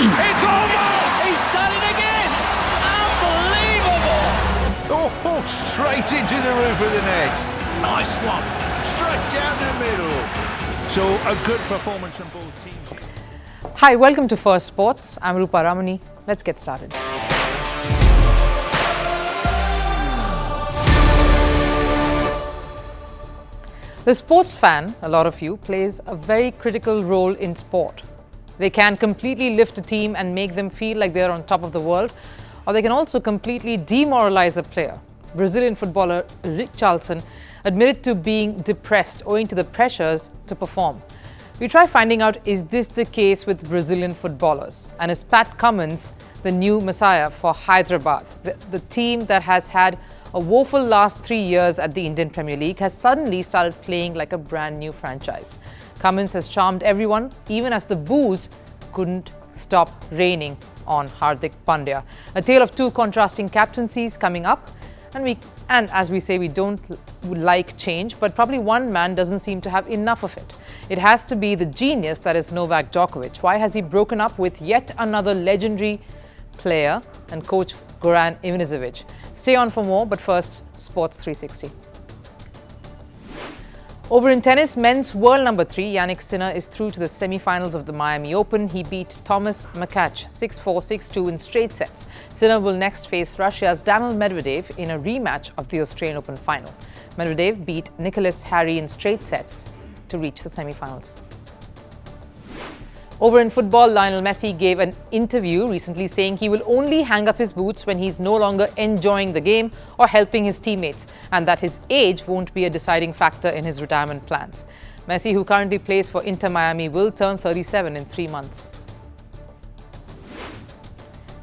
It's over! He's done it again! Unbelievable! Oh, straight into the roof of the net. Nice one. Straight down the middle. So a good performance from both teams. Hi, welcome to Firstpost. I'm Rupha Ramani. Let's get started. The sports fan, a lot of you, plays a very critical role in sport. They can completely lift a team and make them feel like they're on top of the world, or they can also completely demoralize a player. Brazilian footballer Richarlison admitted to being depressed owing to the pressures to perform. We try finding out, is this the case with Brazilian footballers? And is Pat Cummins the new messiah for Hyderabad? The team that has had a woeful last 3 years at the Indian Premier League has suddenly started playing like a brand new franchise. Cummins has charmed everyone, even as the boos couldn't stop raining on Hardik Pandya. A tale of two contrasting captaincies coming up. And as we say, we don't like change, but probably one man doesn't seem to have enough of it. It has to be the genius that is Novak Djokovic. Why has he broken up with yet another legendary player and coach Goran Ivanisevic? Stay on for more, but first, Sports 360. Over in tennis, men's world number 3, Jannik Sinner is through to the semi-finals of the Miami Open. He beat Thomas Makac 6-4, 6-2 in straight sets. Sinner will next face Russia's Daniil Medvedev in a rematch of the Australian Open final. Medvedev beat Nicholas Harry in straight sets to reach the semi-finals. Over in football, Lionel Messi gave an interview recently saying he will only hang up his boots when he's no longer enjoying the game or helping his teammates, and that his age won't be a deciding factor in his retirement plans. Messi, who currently plays for Inter Miami, will turn 37 in 3 months.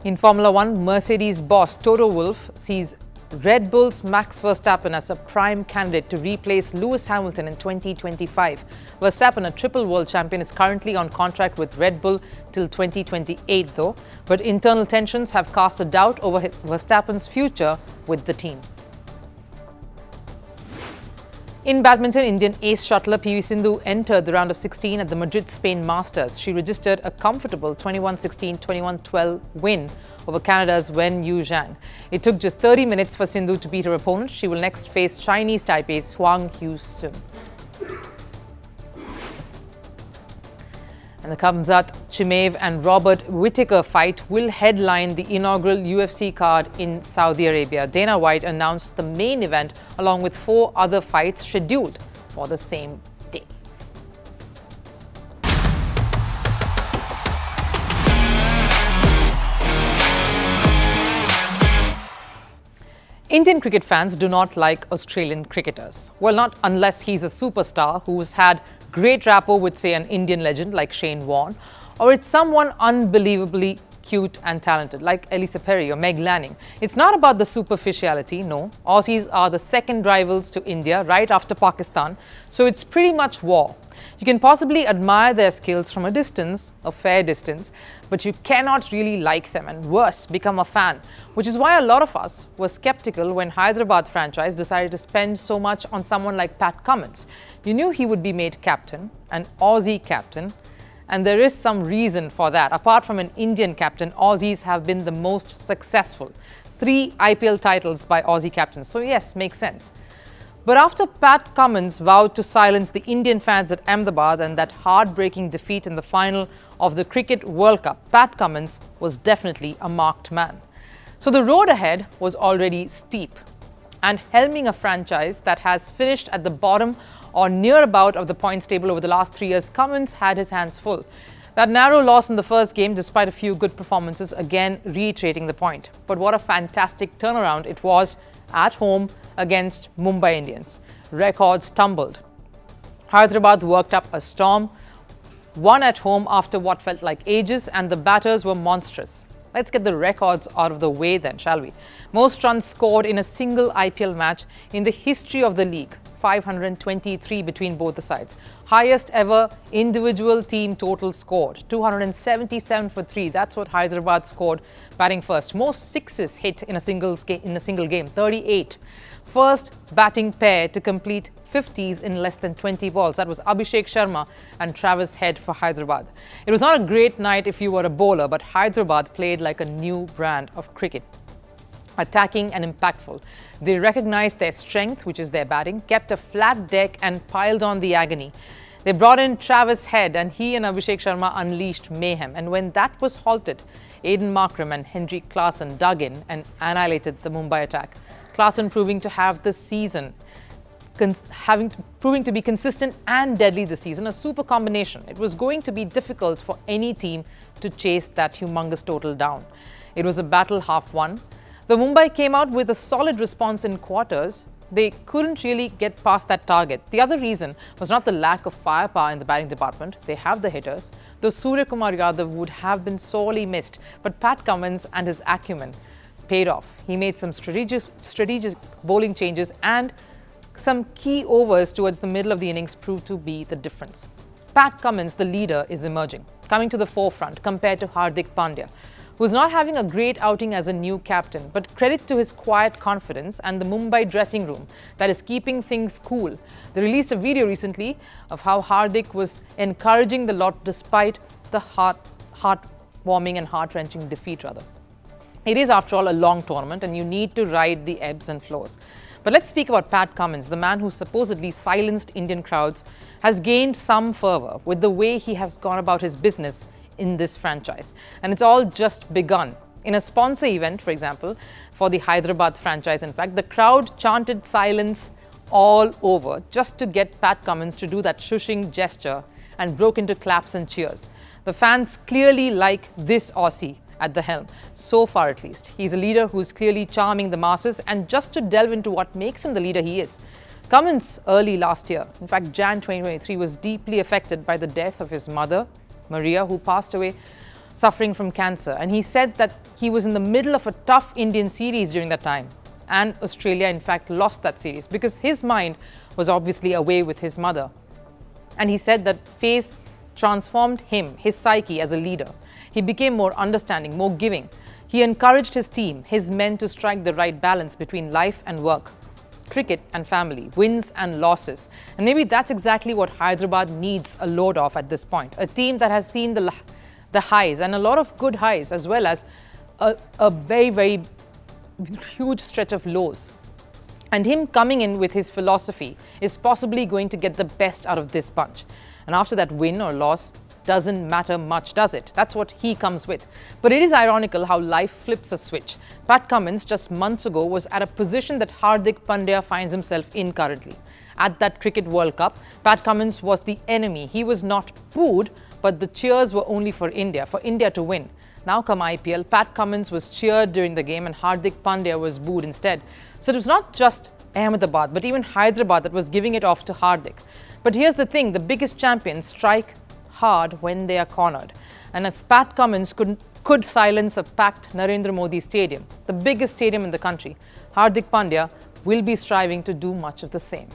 In Formula One, Mercedes boss Toto Wolff sees Red Bull's Max Verstappen as a prime candidate to replace Lewis Hamilton in 2025. Verstappen, a triple world champion, is currently on contract with Red Bull till 2028 though, but internal tensions have cast a doubt over Verstappen's future with the team. In badminton, Indian ace shuttler PV Sindhu entered the round of 16 at the Madrid, Spain Masters. She registered a comfortable 21-16, 21-12 win over Canada's Wen Yu Zhang. It took just 30 minutes for Sindhu to beat her opponent. She will next face Chinese Taipei's Huang Yu-sun. And the Khamzat Chimaev and Robert Whittaker fight will headline the inaugural UFC card in Saudi Arabia. Dana White announced the main event along with 4 other fights scheduled for the same day. Indian cricket fans do not like Australian cricketers. Well, not unless he's a superstar who's had great rapport with, say, an Indian legend like Shane Warne, or it's someone unbelievably cute and talented like Elisa Perry or Meg Lanning. It's not about the superficiality, no. Aussies are the second rivals to India right after Pakistan, so it's pretty much war. You can possibly admire their skills from a distance, a fair distance, but you cannot really like them and worse, become a fan, which is why a lot of us were skeptical when Hyderabad franchise decided to spend so much on someone like Pat Cummins. You knew he would be made captain, an Aussie captain, and there is some reason for that. Apart from an Indian captain, Aussies have been the most successful. 3 IPL titles by Aussie captains, so yes, makes sense. But after Pat Cummins vowed to silence the Indian fans at Ahmedabad and that heartbreaking defeat in the final of the Cricket World Cup, Pat Cummins was definitely a marked man. So the road ahead was already steep. And helming a franchise that has finished at the bottom or near about of the points table over the last 3 years, Cummins had his hands full. That narrow loss in the first game, despite a few good performances, again reiterating the point. But what a fantastic turnaround it was at home against Mumbai Indians. Records tumbled. Hyderabad worked up a storm, won at home after what felt like ages, and the batters were monstrous. Let's get the records out of the way then, shall we? Most runs scored in a single IPL match in the history of the league. 523 between both the sides. Highest ever individual team total scored, 277 for 3. That's what Hyderabad scored batting first. Most sixes hit in a single game, 38. First batting pair to complete 50s in less than 20 balls. That was Abhishek Sharma and Travis Head for Hyderabad. It was not a great night if you were a bowler, but Hyderabad played like a new brand of cricket. Attacking and impactful. They recognized their strength, which is their batting, kept a flat deck and piled on the agony. They brought in Travis Head and he and Abhishek Sharma unleashed mayhem. And when that was halted, Aiden Markram and Henry Klaasen dug in and annihilated the Mumbai attack. Klaasen proving to have this season, proving to be consistent and deadly this season, a super combination. It was going to be difficult for any team to chase that humongous total down. It was a battle half won. The Mumbai came out with a solid response in quarters. They couldn't really get past that target. The other reason was not the lack of firepower in the batting department. They have the hitters, though Surya Kumar Yadav would have been sorely missed. But Pat Cummins and his acumen paid off. He made some strategic bowling changes and some key overs towards the middle of the innings proved to be the difference. Pat Cummins, the leader, is emerging, coming to the forefront compared to Hardik Pandya, who's not having a great outing as a new captain, but credit to his quiet confidence and the Mumbai dressing room that is keeping things cool. They released a video recently of how Hardik was encouraging the lot despite the heartwarming and heart-wrenching defeat rather. It is, after all, a long tournament and you need to ride the ebbs and flows. But let's speak about Pat Cummins, the man who supposedly silenced Indian crowds, has gained some fervour with the way he has gone about his business in this franchise. And it's all just begun. In a sponsor event, for example, for the Hyderabad franchise, in fact, the crowd chanted silence all over just to get Pat Cummins to do that shushing gesture and broke into claps and cheers. The fans clearly like this Aussie at the helm, so far at least. He's a leader who's clearly charming the masses, and just to delve into what makes him the leader he is, Cummins early last year, in fact Jan 2023, was deeply affected by the death of his mother, Maria, who passed away suffering from cancer. And he said that he was in the middle of a tough Indian series during that time. And Australia, in fact, lost that series because his mind was obviously away with his mother. And he said that phase transformed him, his psyche as a leader. He became more understanding, more giving. He encouraged his team, his men to strike the right balance between life and work, cricket and family, wins and losses. And maybe that's exactly what Hyderabad needs a load of at this point. A team that has seen the highs and a lot of good highs, as well as a very, very huge stretch of lows. And him coming in with his philosophy is possibly going to get the best out of this bunch. And after that win or loss, doesn't matter much, does it? That's what he comes with. But it is ironical how life flips a switch. Pat Cummins just months ago was at a position that Hardik Pandya finds himself in currently. At that Cricket World Cup, Pat Cummins was the enemy. He was not booed, but the cheers were only for India to win. Now come IPL, Pat Cummins was cheered during the game and Hardik Pandya was booed instead. So it was not just Ahmedabad, but even Hyderabad that was giving it off to Hardik. But here's the thing, the biggest champions strike hard when they are cornered. And if Pat Cummins could silence a packed Narendra Modi Stadium, the biggest stadium in the country, Hardik Pandya will be striving to do much of the same.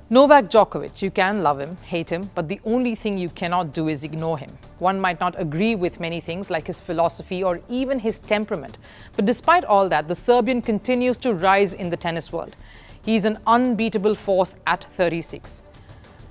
Novak Djokovic, you can love him, hate him, but the only thing you cannot do is ignore him. One might not agree with many things like his philosophy or even his temperament. But despite all that, the Serbian continues to rise in the tennis world. He's an unbeatable force at 36.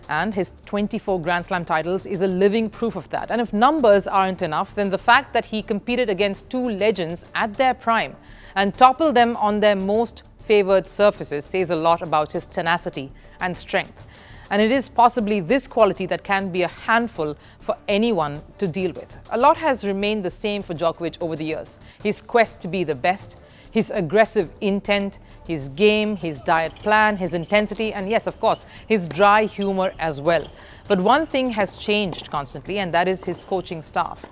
And his 24 Grand Slam titles is a living proof of that. And if numbers aren't enough, then the fact that he competed against two legends at their prime and toppled them on their most favoured surfaces says a lot about his tenacity and strength. And it is possibly this quality that can be a handful for anyone to deal with. A lot has remained the same for Djokovic over the years. His quest to be the best, his aggressive intent, his game, his diet plan, his intensity, and yes, of course, his dry humor as well. But one thing has changed constantly, and that is his coaching staff.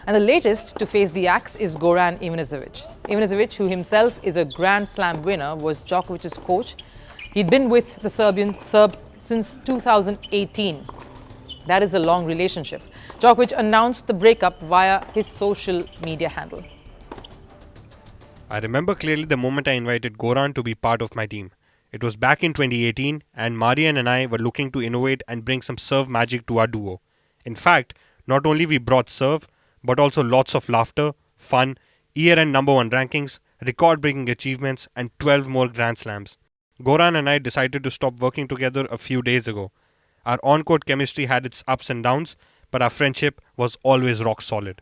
And the latest to face the axe is Goran Ivanisevic. Ivanisevic, who himself is a Grand Slam winner, was Djokovic's coach. He'd been with the Serb since 2018. That is a long relationship. Djokovic announced the breakup via his social media handle. I remember clearly the moment I invited Goran to be part of my team. It was back in 2018 and Marian and I were looking to innovate and bring some serve magic to our duo. In fact, not only we brought serve, but also lots of laughter, fun, year-end #1 rankings, record-breaking achievements, and 12 more Grand Slams. Goran and I decided to stop working together a few days ago. Our on-court chemistry had its ups and downs, but our friendship was always rock solid.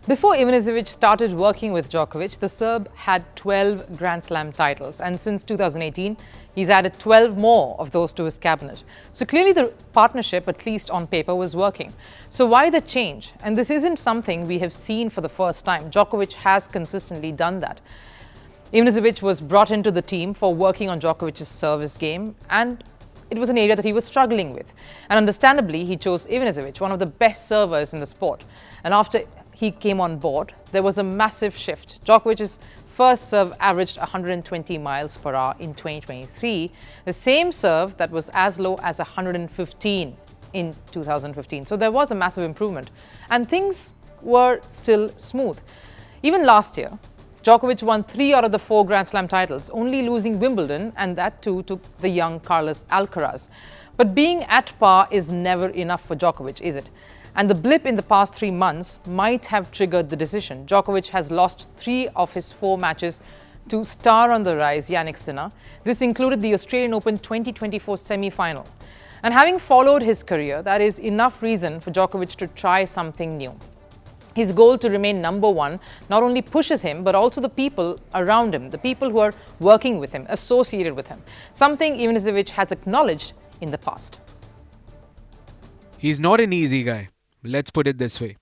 Before Ivanisevic started working with Djokovic, the Serb had 12 Grand Slam titles, and since 2018, he's added 12 more of those to his cabinet. So clearly the partnership, at least on paper, was working. So why the change? And this isn't something we have seen for the first time. Djokovic has consistently done that. Ivanisevic was brought into the team for working on Djokovic's service game, and it was an area that he was struggling with. And understandably, he chose Ivanisevic, one of the best servers in the sport. And after he came on board, there was a massive shift. Djokovic's first serve averaged 120 miles per hour in 2023, the same serve that was as low as 115 in 2015. So there was a massive improvement, and things were still smooth. Even last year, Djokovic won 3 out of the 4 Grand Slam titles, only losing Wimbledon, and that too to the young Carlos Alcaraz. But being at par is never enough for Djokovic, is it? And the blip in the past 3 months might have triggered the decision. Djokovic has lost 3 of his 4 matches to star on the rise Jannik Sinner. This included the Australian Open 2024 semi-final. And having followed his career, that is enough reason for Djokovic to try something new. His goal to remain number one not only pushes him, but also the people around him, the people who are working with him, associated with him, something Ivanisevic has acknowledged in the past. He's not an easy guy. Let's put it this way.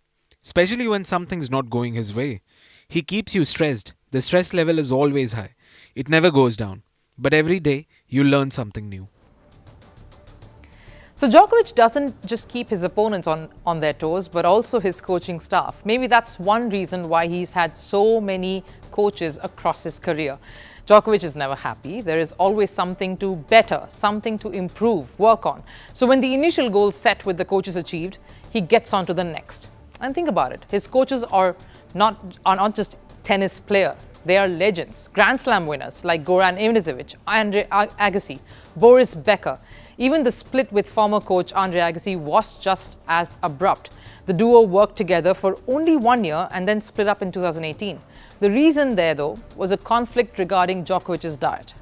Especially when something's not going his way. He keeps you stressed. The stress level is always high. It never goes down. But every day, you learn something new. So Djokovic doesn't just keep his opponents on their toes, but also his coaching staff. Maybe that's one reason why he's had so many coaches across his career. Djokovic is never happy. There is always something to better, something to improve, work on. So when the initial goal set with the coaches achieved, he gets on to the next. And think about it. His coaches are not just tennis players. They are legends, Grand Slam winners like Goran Ivanisevic, Andre Agassi, Boris Becker. Even the split with former coach Andre Agassi was just as abrupt. The duo worked together for only 1 year and then split up in 2018. The reason there, though, was a conflict regarding Djokovic's diet.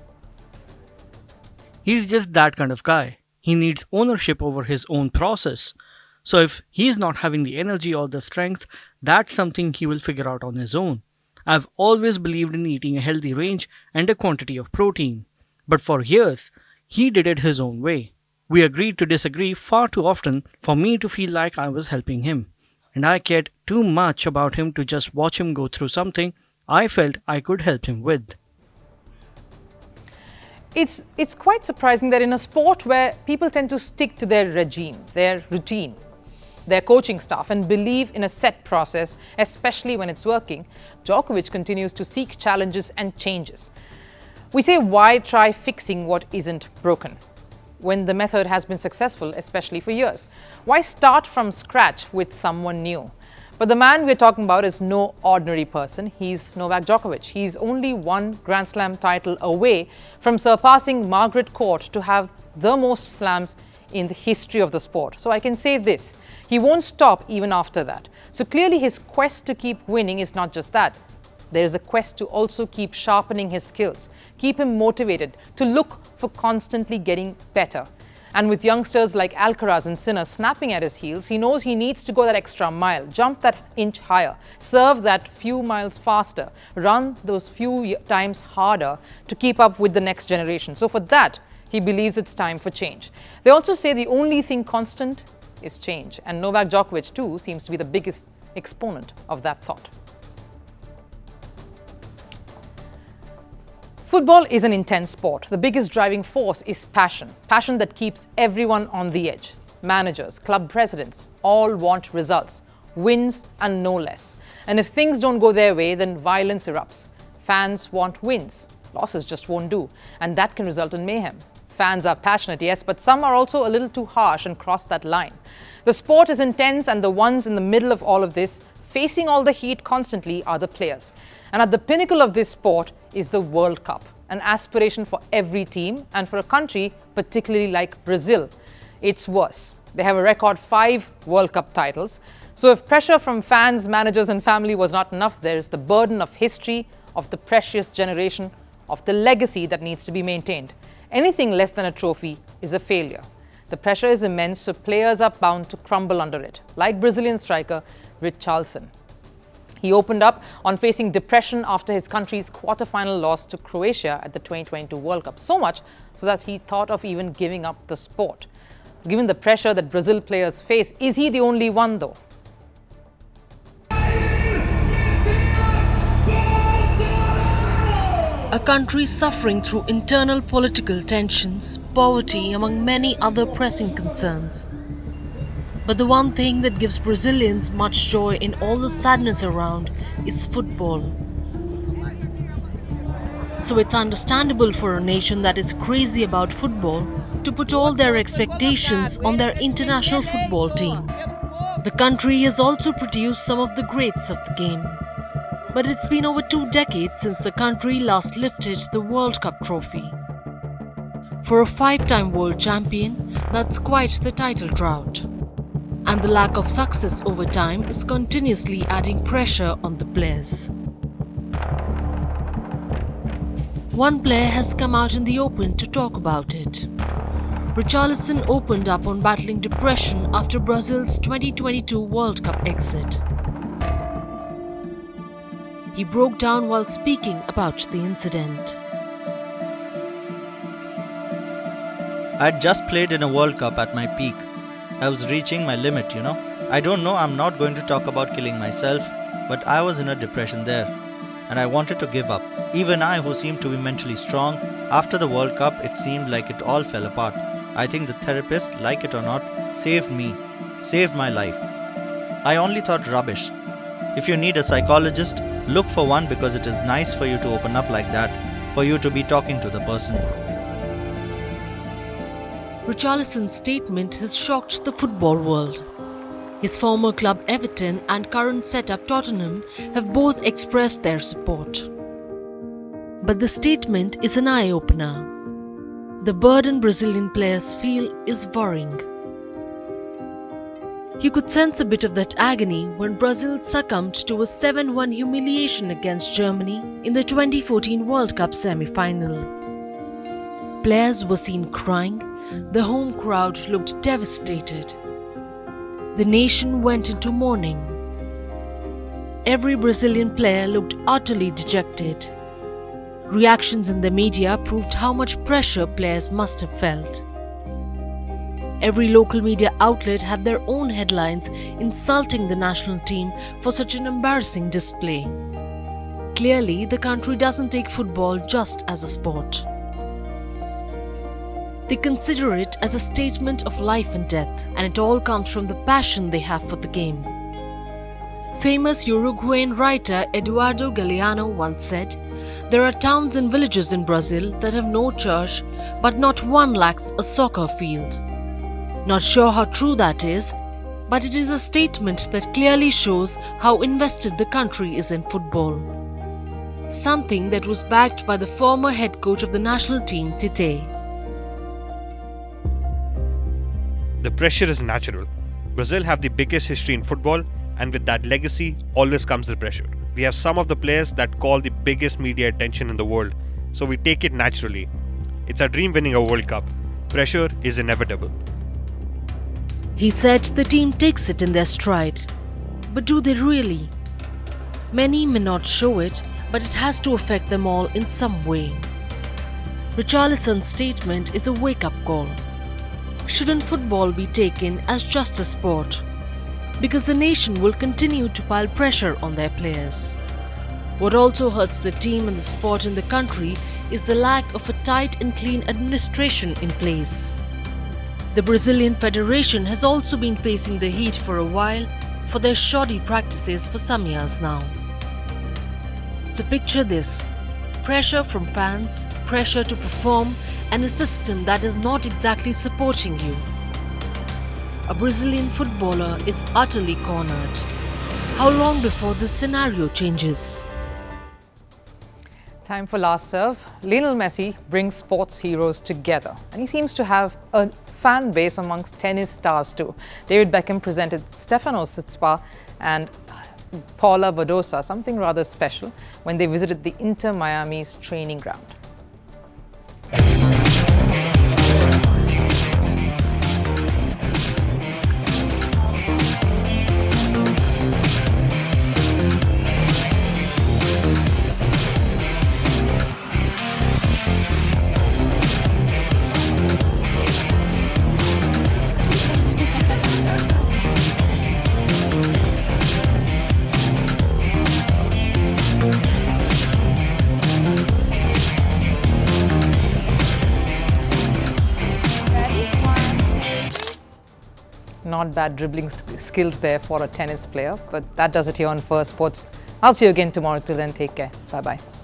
He's just that kind of guy. He needs ownership over his own process. So if he's not having the energy or the strength, that's something he will figure out on his own. I've always believed in eating a healthy range and a quantity of protein. But for years, he did it his own way. We agreed to disagree far too often for me to feel like I was helping him. And I cared too much about him to just watch him go through something I felt I could help him with. It's quite surprising that in a sport where people tend to stick to their regime, their routine, their coaching staff, and believe in a set process, especially when it's working, Djokovic continues to seek challenges and changes. We say, why try fixing what isn't broken when the method has been successful, especially for years? Why start from scratch with someone new? But the man we're talking about is no ordinary person. He's Novak Djokovic. He's only 1 Grand Slam title away from surpassing Margaret Court to have the most slams in the history of the sport. So I can say this, he won't stop even after that. So clearly his quest to keep winning is not just that. There is a quest to also keep sharpening his skills, keep him motivated, to look for constantly getting better. And with youngsters like Alcaraz and Sinner snapping at his heels, he knows he needs to go that extra mile, jump that inch higher, serve that few miles faster, run those few times harder to keep up with the next generation. So for that, he believes it's time for change. They also say the only thing constant is change. And Novak Djokovic too seems to be the biggest exponent of that thought. Football is an intense sport. The biggest driving force is passion. Passion that keeps everyone on the edge. Managers, club presidents, all want results, wins and no less. And if things don't go their way, then violence erupts. Fans want wins. Losses just won't do. And that can result in mayhem. Fans are passionate, yes, but some are also a little too harsh and cross that line. The sport is intense, and the ones in the middle of all of this, facing all the heat constantly, are the players. And at the pinnacle of this sport is the World Cup, an aspiration for every team, and for a country, particularly like Brazil, it's worse. They have a record 5 World Cup titles. So if pressure from fans, managers and family was not enough, there is the burden of history, of the precious generation, of the legacy that needs to be maintained. Anything less than a trophy is a failure. The pressure is immense, so players are bound to crumble under it, like Brazilian striker Richarlison. He opened up on facing depression after his country's quarter-final loss to Croatia at the 2022 World Cup, so much so that he thought of even giving up the sport. Given the pressure that Brazil players face, is he the only one though? A country suffering through internal political tensions, poverty, among many other pressing concerns. But the one thing that gives Brazilians much joy in all the sadness around is football. So it's understandable for a nation that is crazy about football to put all their expectations on their international football team. The country has also produced some of the greats of the game. But it's been over 2 decades since the country last lifted the World Cup trophy. For a 5-time world champion, that's quite the title drought. And the lack of success over time is continuously adding pressure on the players. One player has come out in the open to talk about it. Richarlison opened up on battling depression after Brazil's 2022 World Cup exit. He broke down while speaking about the incident. I'd just played in a World Cup at my peak. I was reaching my limit, I don't know, I'm not going to talk about killing myself, but I was in a depression there. And I wanted to give up. Even I, who seemed to be mentally strong, after the World Cup, it seemed like it all fell apart. I think the therapist, like it or not, saved me, saved my life. I only thought rubbish. If you need a psychologist, look for one because it is nice for you to open up like that, for you to be talking to the person. Richarlison's statement has shocked the football world. His former club Everton and current setup Tottenham have both expressed their support. But the statement is an eye-opener. The burden Brazilian players feel is worrying. You could sense a bit of that agony when Brazil succumbed to a 7-1 humiliation against Germany in the 2014 World Cup semi-final. Players were seen crying, the home crowd looked devastated. The nation went into mourning. Every Brazilian player looked utterly dejected. Reactions in the media proved how much pressure players must have felt. Every local media outlet had their own headlines insulting the national team for such an embarrassing display. Clearly, the country doesn't take football just as a sport. They consider it as a statement of life and death, and it all comes from the passion they have for the game. Famous Uruguayan writer Eduardo Galeano once said, "There are towns and villages in Brazil that have no church, but not one lacks a soccer field." Not sure how true that is, but it is a statement that clearly shows how invested the country is in football. Something that was backed by the former head coach of the national team, Tite. The pressure is natural. Brazil have the biggest history in football, and with that legacy always comes the pressure. We have some of the players that call the biggest media attention in the world, so we take it naturally. It's our dream winning a World Cup. Pressure is inevitable. He said the team takes it in their stride. But do they really? Many may not show it, but it has to affect them all in some way. Richarlison's statement is a wake-up call. Shouldn't football be taken as just a sport? Because the nation will continue to pile pressure on their players. What also hurts the team and the sport in the country is the lack of a tight and clean administration in place. The Brazilian Federation has also been facing the heat for a while for their shoddy practices for some years now. So picture this: pressure from fans, pressure to perform, and a system that is not exactly supporting you. A Brazilian footballer is utterly cornered. How long before this scenario changes? Time for last serve. Lionel Messi brings sports heroes together, and he seems to have a fan base amongst tennis stars too. David Beckham presented Stefanos Tsitsipas and Paula Badosa something rather special when they visited the Inter Miami's training ground. Not bad dribbling skills there for a tennis player, but that does it here on Firstpost. I'll see you again tomorrow. Till then, take care. Bye-bye.